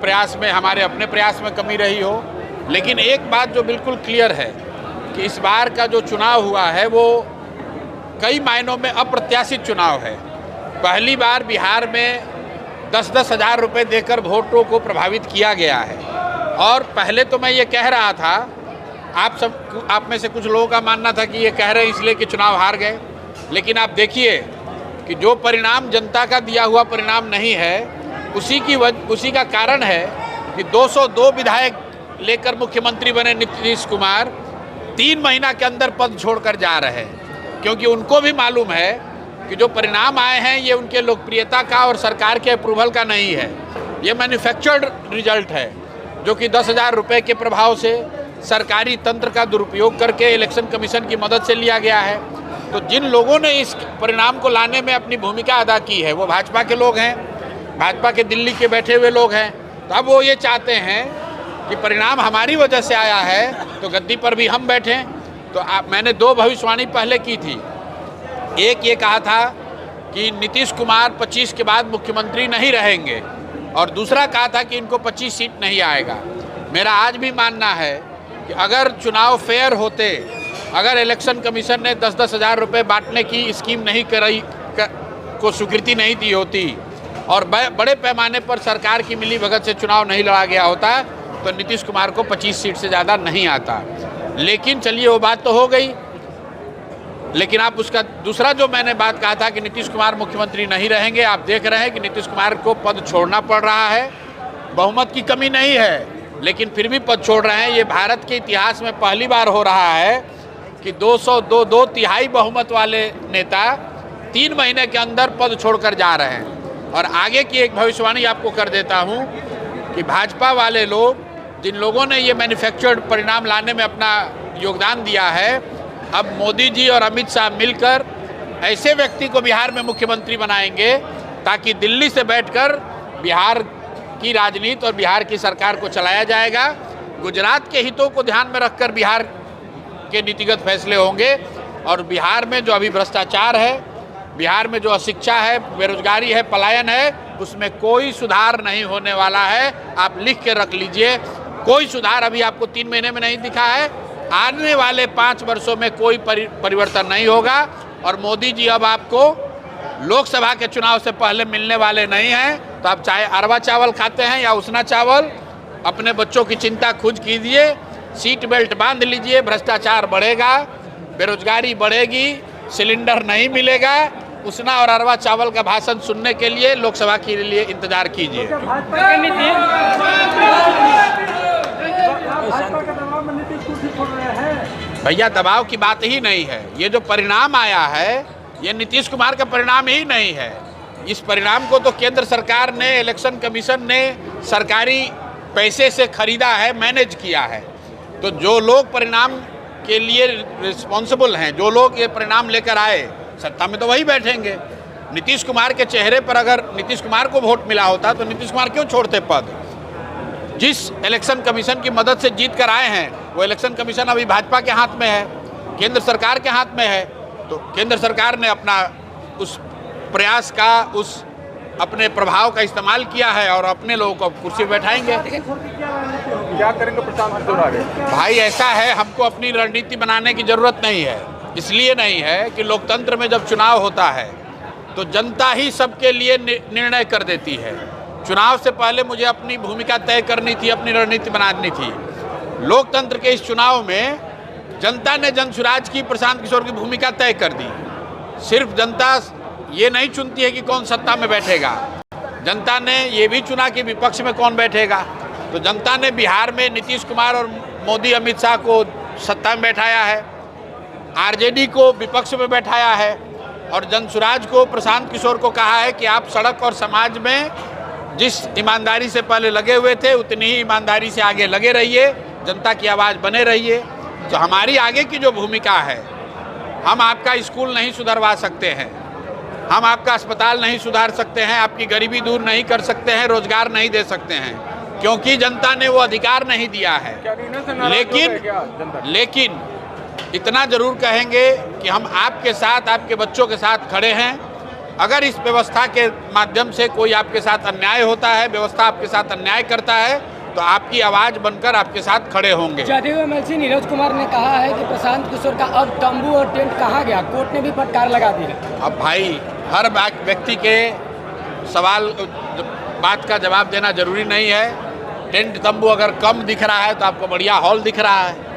प्रयास में, हमारे अपने प्रयास में कमी रही हो, लेकिन एक बात जो बिल्कुल क्लियर है कि इस बार का जो चुनाव हुआ है वो कई मायनों में अप्रत्याशित चुनाव है। पहली बार बिहार में 10-10 हज़ार रुपये देकर वोटों को प्रभावित किया गया है। और पहले तो मैं ये कह रहा था, आप में से कुछ लोगों का मानना था कि ये कह रहे हैं इसलिए कि चुनाव हार गए, लेकिन आप देखिए कि जो परिणाम जनता का दिया हुआ परिणाम नहीं है, उसी का कारण है कि 202 विधायक लेकर मुख्यमंत्री बने नीतीश कुमार 3 महीना के अंदर पद छोड़कर जा रहे हैं, क्योंकि उनको भी मालूम है कि जो परिणाम आए हैं ये उनके लोकप्रियता का और सरकार के अप्रूवल का नहीं है, ये मैन्युफैक्चर्ड रिजल्ट है, जो कि 10,000 रुपये के प्रभाव से सरकारी तंत्र का दुरुपयोग करके इलेक्शन कमीशन की मदद से लिया गया है। तो जिन लोगों ने इस परिणाम को लाने में अपनी भूमिका अदा की है वो भाजपा के लोग हैं, भाजपा के दिल्ली के बैठे हुए लोग हैं। तो अब वो ये चाहते हैं कि परिणाम हमारी वजह से आया है तो गद्दी पर भी हम बैठें। तो मैंने 2 भविष्यवाणी पहले की थी। एक ये कहा था कि नीतीश कुमार 25 के बाद मुख्यमंत्री नहीं रहेंगे, और दूसरा कहा था कि इनको 25 सीट नहीं आएगा। मेरा आज भी मानना है कि अगर चुनाव फेयर होते, अगर इलेक्शन कमीशन ने 10-10 हज़ार रुपये बांटने की स्कीम नहीं को स्वीकृति नहीं दी होती और बड़े पैमाने पर सरकार की मिलीभगत से चुनाव नहीं लड़ा गया होता, तो नीतीश कुमार को 25 सीट से ज़्यादा नहीं आता। लेकिन चलिए वो बात तो हो गई। लेकिन आप उसका दूसरा जो मैंने बात कहा था कि नीतीश कुमार मुख्यमंत्री नहीं रहेंगे, आप देख रहे हैं कि नीतीश कुमार को पद छोड़ना पड़ रहा है। बहुमत की कमी नहीं है, लेकिन फिर भी पद छोड़ रहे हैं। ये भारत के इतिहास में पहली बार हो रहा है कि 202 तिहाई बहुमत वाले नेता 3 महीने के अंदर पद छोड़कर जा रहे हैं। और आगे की एक भविष्यवाणी आपको कर देता हूँ कि भाजपा वाले लोग, जिन लोगों ने ये मैन्युफैक्चर्ड परिणाम लाने में अपना योगदान दिया है, अब मोदी जी और अमित शाह मिलकर ऐसे व्यक्ति को बिहार में मुख्यमंत्री बनाएंगे ताकि दिल्ली से बैठकर बिहार की राजनीति और बिहार की सरकार को चलाया जाएगा। गुजरात के हितों को ध्यान में रखकर बिहार के नीतिगत फैसले होंगे। और बिहार में जो अभी भ्रष्टाचार है, बिहार में जो अशिक्षा है, बेरोजगारी है, पलायन है, उसमें कोई सुधार नहीं होने वाला है। आप लिख के रख लीजिए, कोई सुधार अभी आपको 3 महीने में नहीं दिखा है। आने वाले 5 वर्षों में कोई परिवर्तन नहीं होगा। और मोदी जी अब आपको लोकसभा के चुनाव से पहले मिलने वाले नहीं हैं। तो आप चाहे अरवा चावल खाते हैं या उसना चावल, अपने बच्चों की चिंता खुद कीजिए, सीट बेल्ट बांध लीजिए। भ्रष्टाचार बढ़ेगा, बेरोजगारी बढ़ेगी, सिलेंडर नहीं मिलेगा। उसना और अरवा चावल का भाषण सुनने के लिए लोकसभा के लिए इंतजार कीजिए। भैया दबाव की बात ही नहीं है। ये जो परिणाम आया है ये नीतीश कुमार का परिणाम ही नहीं है। इस परिणाम को तो केंद्र सरकार ने, इलेक्शन कमीशन ने सरकारी पैसे से खरीदा है, मैनेज किया है। तो जो लोग परिणाम के लिए रिस्पॉन्सिबल हैं, जो लोग ये परिणाम लेकर आए, सत्ता में तो वही बैठेंगे। नीतीश कुमार के चेहरे पर अगर नीतीश कुमार को वोट मिला होता तो नीतीश कुमार क्यों छोड़ते पद? जिस इलेक्शन कमीशन की मदद से जीत कर आए हैं वो इलेक्शन कमीशन अभी भाजपा के हाथ में है, केंद्र सरकार के हाथ में है। तो केंद्र सरकार ने अपना उस प्रयास का, उस अपने प्रभाव का इस्तेमाल किया है और अपने लोगों को कुर्सी बैठाएंगे। क्या करेंगे प्रशांत किशोर आगे? भाई ऐसा है, हमको अपनी रणनीति बनाने की जरूरत नहीं है। इसलिए नहीं है कि लोकतंत्र में जब चुनाव होता है तो जनता ही सबके लिए निर्णय कर देती है। चुनाव से पहले मुझे अपनी भूमिका तय करनी थी, अपनी रणनीति बनानी थी। लोकतंत्र के इस चुनाव में जनता ने जनसुराज की, प्रशांत किशोर की भूमिका तय कर दी। सिर्फ जनता ये नहीं चुनती है कि कौन सत्ता में बैठेगा, जनता ने ये भी चुना कि विपक्ष में कौन बैठेगा। तो जनता ने बिहार में नीतीश कुमार और मोदी अमित शाह को सत्ता में बैठाया है, आरजेडी को विपक्ष में बैठाया है, और जनसुराज को, प्रशांत किशोर को कहा है कि आप सड़क और समाज में जिस ईमानदारी से पहले लगे हुए थे उतनी ही ईमानदारी से आगे लगे रहिए, जनता की आवाज़ बने रहिए। तो हमारी आगे की जो भूमिका है, हम आपका स्कूल नहीं सुधरवा सकते हैं, हम आपका अस्पताल नहीं सुधार सकते हैं, आपकी गरीबी दूर नहीं कर सकते हैं, रोजगार नहीं दे सकते हैं, क्योंकि जनता ने वो अधिकार नहीं दिया है। लेकिन इतना जरूर कहेंगे कि हम आपके साथ, आपके बच्चों के साथ खड़े हैं। अगर इस व्यवस्था के माध्यम से कोई आपके साथ अन्याय होता है, व्यवस्था आपके साथ अन्याय करता है, तो आपकी आवाज़ बनकर आपके साथ खड़े होंगे। जदयू एमएलसी नीरज कुमार ने कहा है कि प्रशांत किशोर का अब तंबू और टेंट कहाँ गया, कोर्ट ने भी फटकार लगा दी है। अब भाई हर व्यक्ति के सवाल बात का जवाब देना जरूरी नहीं है। टेंट तंबू अगर कम दिख रहा है तो आपको बढ़िया हॉल दिख रहा है।